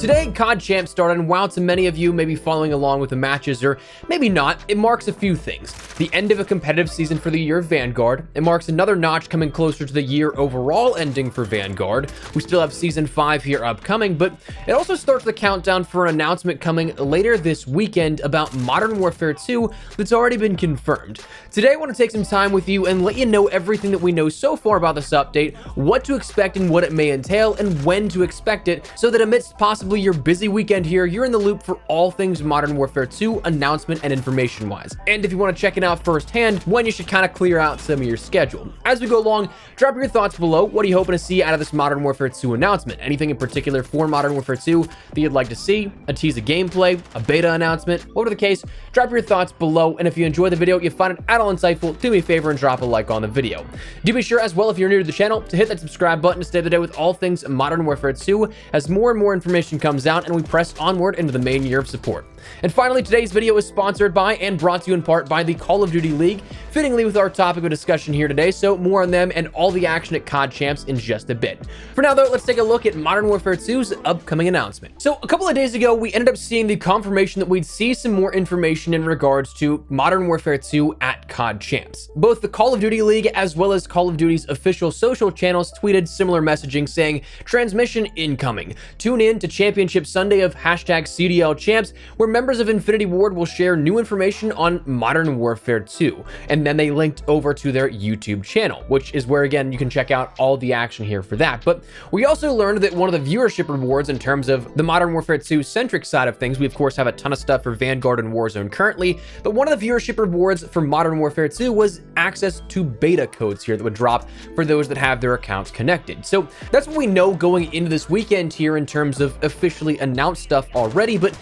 Today, COD Champs started, and while to many of you may be following along with the matches, or maybe not, it marks a few things. The end of a competitive season for the year of Vanguard. It marks another notch coming closer to the year overall ending for Vanguard. We still have Season 5 here upcoming, but it also starts the countdown for an announcement coming later this weekend about Modern Warfare 2 that's already been confirmed. Today, I want to take some time with you and let you know everything that we know so far about this update, what to expect and what it may entail, and when to expect it, so that amidst possibly your busy weekend here, you're in the loop for all things Modern Warfare 2 announcement and information wise. And if you want to check it out firsthand, when you should kind of clear out some of your schedule. As we go along, drop your thoughts below. What are you hoping to see out of this Modern Warfare 2 announcement? Anything in particular for Modern Warfare 2 that you'd like to see? A tease of gameplay? A beta announcement? Whatever the case, drop your thoughts below. And if you enjoy the video, you find it at all insightful, do me a favor and drop a like on the video. Do be sure as well, if you're new to the channel, to hit that subscribe button to stay up to date with all things Modern Warfare 2 as more and more information comes out and we press onward into the main year of support. And finally, today's video is sponsored by and brought to you in part by the Call of Duty League, fittingly with our topic of discussion here today, so more on them and all the action at COD Champs in just a bit. For now though, let's take a look at Modern Warfare 2's upcoming announcement. So a couple of days ago, we ended up seeing the confirmation that we'd see some more information in regards to Modern Warfare 2 at COD Champs. Both the Call of Duty League as well as Call of Duty's official social channels tweeted similar messaging saying, "Transmission incoming. Tune in to Championship Sunday of #CDL Champs, where members of Infinity Ward will share new information on Modern Warfare 2. And then they linked over to their YouTube channel, which is where, again, you can check out all the action here for that. But we also learned that one of the viewership rewards in terms of the Modern Warfare 2 centric side of things, we of course have a ton of stuff for Vanguard and Warzone currently, but one of the viewership rewards for Modern Warfare 2 was access to beta codes here that would drop for those that have their accounts connected. So that's what we know going into this weekend here in terms of officially announced stuff already, but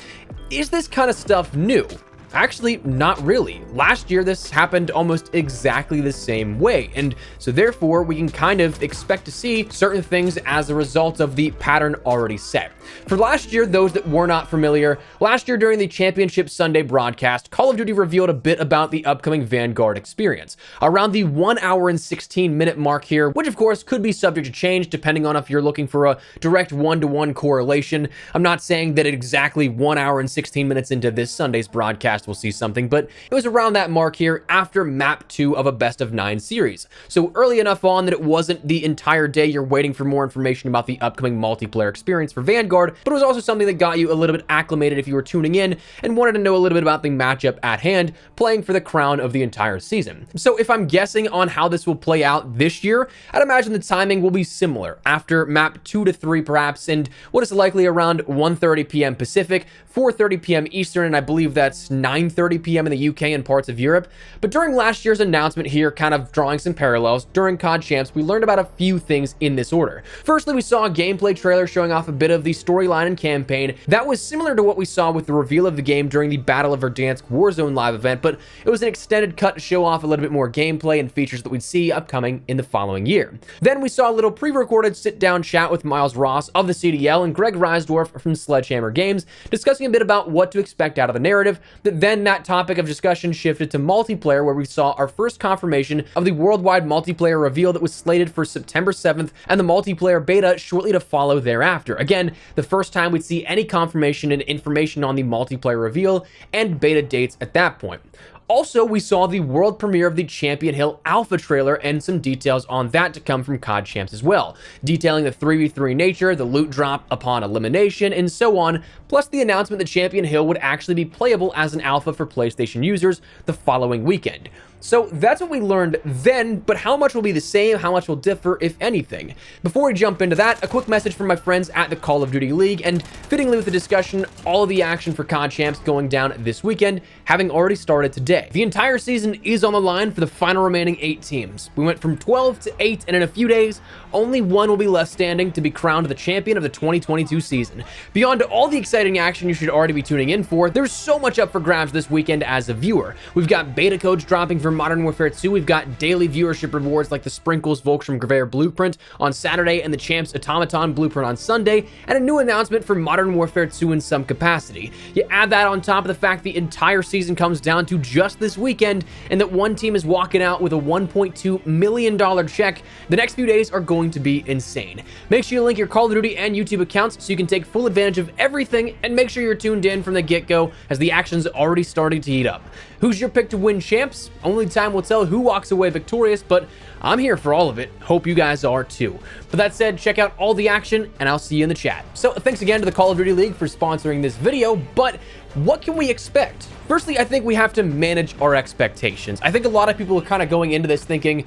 is this kind of stuff new? Actually, not really. Last year, this happened almost exactly the same way, and so therefore, we can kind of expect to see certain things as a result of the pattern already set. For last year, those that were not familiar, last year during the Championship Sunday broadcast, Call of Duty revealed a bit about the upcoming Vanguard experience, around the 1 hour and 16-minute mark here, which of course could be subject to change depending on if you're looking for a direct one-to-one correlation. I'm not saying that exactly 1 hour and 16 minutes into this Sunday's broadcast we'll see something, but it was around that mark here after map 2 of a best of 9 series. So early enough on that it wasn't the entire day you're waiting for more information about the upcoming multiplayer experience for Vanguard, but it was also something that got you a little bit acclimated if you were tuning in and wanted to know a little bit about the matchup at hand, playing for the crown of the entire season. So if I'm guessing on how this will play out this year, I'd imagine the timing will be similar after map 2 to 3 perhaps, and what is likely around 1:30 p.m. Pacific, 4:30 p.m. Eastern, and I believe that's 9:30 p.m. in the UK and parts of Europe. But during last year's announcement here, kind of drawing some parallels, during COD Champs, we learned about a few things in this order. Firstly, we saw a gameplay trailer showing off a bit of the storyline and campaign that was similar to what we saw with the reveal of the game during the Battle of Verdansk Warzone live event, but it was an extended cut to show off a little bit more gameplay and features that we'd see upcoming in the following year. Then we saw a little pre-recorded sit-down chat with Miles Ross of the CDL and Greg Reisdorf from Sledgehammer Games, discussing a bit about what to expect out of the narrative. But then that topic of discussion shifted to multiplayer, where we saw our first confirmation of the worldwide multiplayer reveal that was slated for September 7th and the multiplayer beta shortly to follow thereafter. Again, the first time we'd see any confirmation and information on the multiplayer reveal and beta dates at that point. Also, we saw the world premiere of the Champion Hill alpha trailer and some details on that to come from COD Champs as well, detailing the 3v3 nature, the loot drop upon elimination, and so on, plus the announcement that Champion Hill would actually be playable as an alpha for PlayStation users the following weekend. So that's what we learned then, but how much will be the same, how much will differ, if anything? Before we jump into that, a quick message from my friends at the Call of Duty League, and fittingly with the discussion, all of the action for COD Champs going down this weekend, having already started today. The entire season is on the line for the final remaining 8 teams. We went from 12 to 8, and in a few days, only one will be left standing to be crowned the champion of the 2022 season. Beyond all the exciting action you should already be tuning in for, there's so much up for grabs this weekend as a viewer. We've got beta codes dropping for Modern Warfare 2, we've got daily viewership rewards like the Sprinkles Volkstrom Greveir Blueprint on Saturday and the Champs Automaton Blueprint on Sunday, and a new announcement for Modern Warfare 2 in some capacity. You add that on top of the fact the entire season comes down to just this weekend, and that one team is walking out with a $1.2 million check, the next few days are going to be insane. Make sure you link your Call of Duty and YouTube accounts so you can take full advantage of everything, and make sure you're tuned in from the get-go as the action's already starting to heat up. Who's your pick to win champs? Only time will tell who walks away victorious, but I'm here for all of it. Hope you guys are too. But that said, check out all the action, and I'll see you in the chat. So thanks again to the Call of Duty League for sponsoring this video, but what can we expect? Firstly, I think we have to manage our expectations. I think a lot of people are kind of going into this thinking,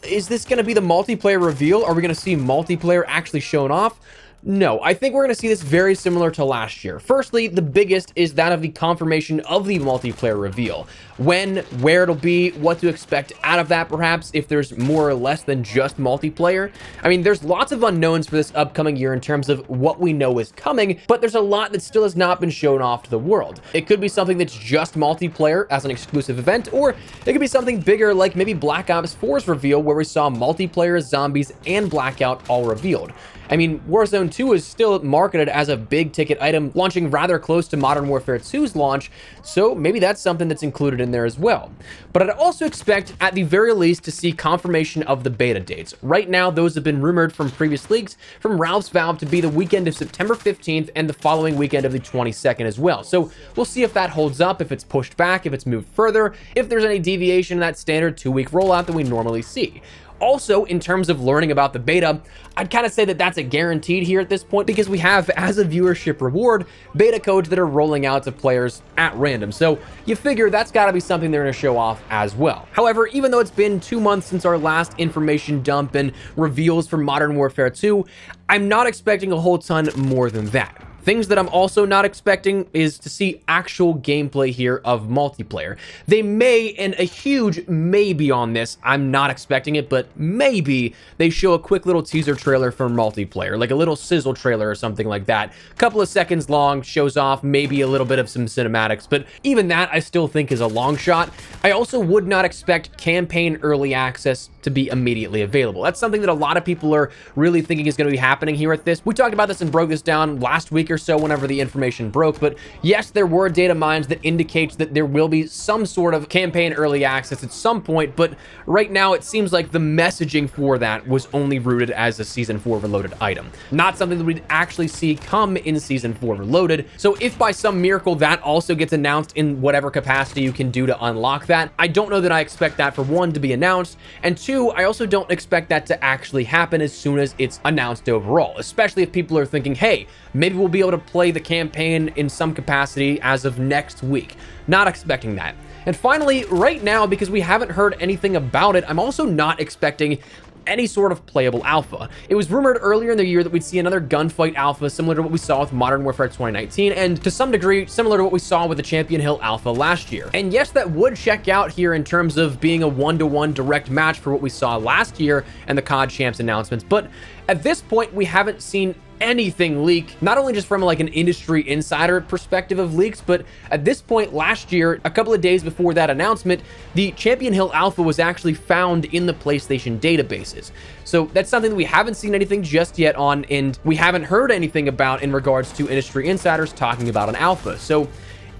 is this going to be the multiplayer reveal? Are we going to see multiplayer actually shown off? No, I think we're going to see this very similar to last year. Firstly, the biggest is that of the confirmation of the multiplayer reveal. When, where it'll be, what to expect out of that perhaps, if there's more or less than just multiplayer. I mean, there's lots of unknowns for this upcoming year in terms of what we know is coming, but there's a lot that still has not been shown off to the world. It could be something that's just multiplayer as an exclusive event, or it could be something bigger like maybe Black Ops 4's reveal where we saw multiplayer, zombies, and Blackout all revealed. I mean, Warzone 2 is still marketed as a big ticket item, launching rather close to Modern Warfare 2's launch, so maybe that's something that's included in there as well. But I'd also expect, at the very least, to see confirmation of the beta dates. Right now, those have been rumored from previous leaks from Ralph's Valve to be the weekend of September 15th and the following weekend of the 22nd as well. So we'll see if that holds up, if it's pushed back, if it's moved further, if there's any deviation in that standard 2-week rollout that we normally see. Also, in terms of learning about the beta, I'd kind of say that that's a guaranteed here at this point because we have, as a viewership reward, beta codes that are rolling out to players at random. So you figure that's got to be something they're going to show off as well. However, even though it's been 2 months since our last information dump and reveals for Modern Warfare 2, I'm not expecting a whole ton more than that. Things that I'm also not expecting is to see actual gameplay here of multiplayer. They may, and a huge maybe on this, I'm not expecting it, but maybe they show a quick little teaser trailer for multiplayer, like a little sizzle trailer or something like that. A couple of seconds long, shows off maybe a little bit of some cinematics, but even that I still think is a long shot. I also would not expect campaign early access to be immediately available. That's something that a lot of people are really thinking is going to be happening here at this. We talked about this and broke this down last week or so whenever the information broke, but yes, there were data mines that indicates that there will be some sort of campaign early access at some point, but right now it seems like the messaging for that was only rooted as a Season 4 Reloaded item, not something that we'd actually see come in Season 4 Reloaded. So if by some miracle that also gets announced in whatever capacity you can do to unlock that, I don't know that I expect that, for one, to be announced, and two, I also don't expect that to actually happen as soon as it's announced overall, especially if people are thinking, hey, maybe we'll be able to play the campaign in some capacity as of next week. Not expecting that. And finally, right now, because we haven't heard anything about it, I'm also not expecting any sort of playable alpha. It was rumored earlier in the year that we'd see another gunfight alpha similar to what we saw with Modern Warfare 2019, and to some degree similar to what we saw with the Champion Hill alpha last year. And yes, that would check out here in terms of being a 1-to-1 direct match for what we saw last year and the COD Champs announcements, but at this point we haven't seen anything leak, not only just from like an industry insider perspective of leaks, but at this point last year, a couple of days before that announcement, the Champion Hill alpha was actually found in the PlayStation databases. So that's something that we haven't seen anything just yet on, and we haven't heard anything about in regards to industry insiders talking about an alpha. So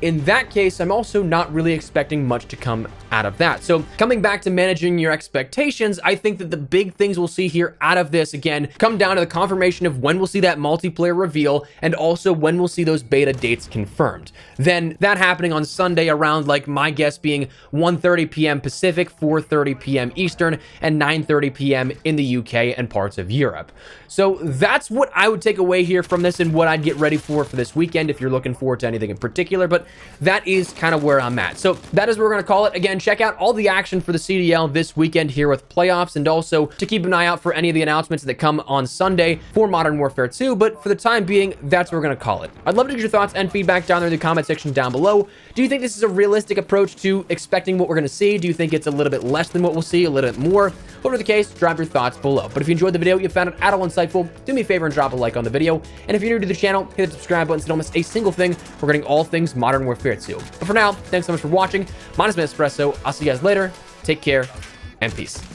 in that case, I'm also not really expecting much to come out of that. So coming back to managing your expectations, I think that the big things we'll see here out of this, again, come down to the confirmation of when we'll see that multiplayer reveal and also when we'll see those beta dates confirmed. Then that happening on Sunday around, like, my guess being 1:30 p.m. Pacific, 4:30 p.m. Eastern, and 9:30 p.m. in the UK and parts of Europe. So that's what I would take away here from this and what I'd get ready for this weekend if you're looking forward to anything in particular, but that is kind of where I'm at. So that is what we're going to call it. Again, check out all the action for the CDL this weekend here with playoffs, and also to keep an eye out for any of the announcements that come on Sunday for Modern Warfare 2, but for the time being, that's what we're going to call it. I'd love to get your thoughts and feedback down there in the comment section down below. Do you think this is a realistic approach to expecting what we're going to see? Do you think it's a little bit less than what we'll see, a little bit more? Whatever the case, drop your thoughts below. But if you enjoyed the video, you found it at all insightful, do me a favor and drop a like on the video. And if you're new to the channel, hit the subscribe button so you don't miss a single thing regarding all things Modern Warfare 2. But for now, thanks so much for watching. My name is Espresso. I'll see you guys later. Take care and peace.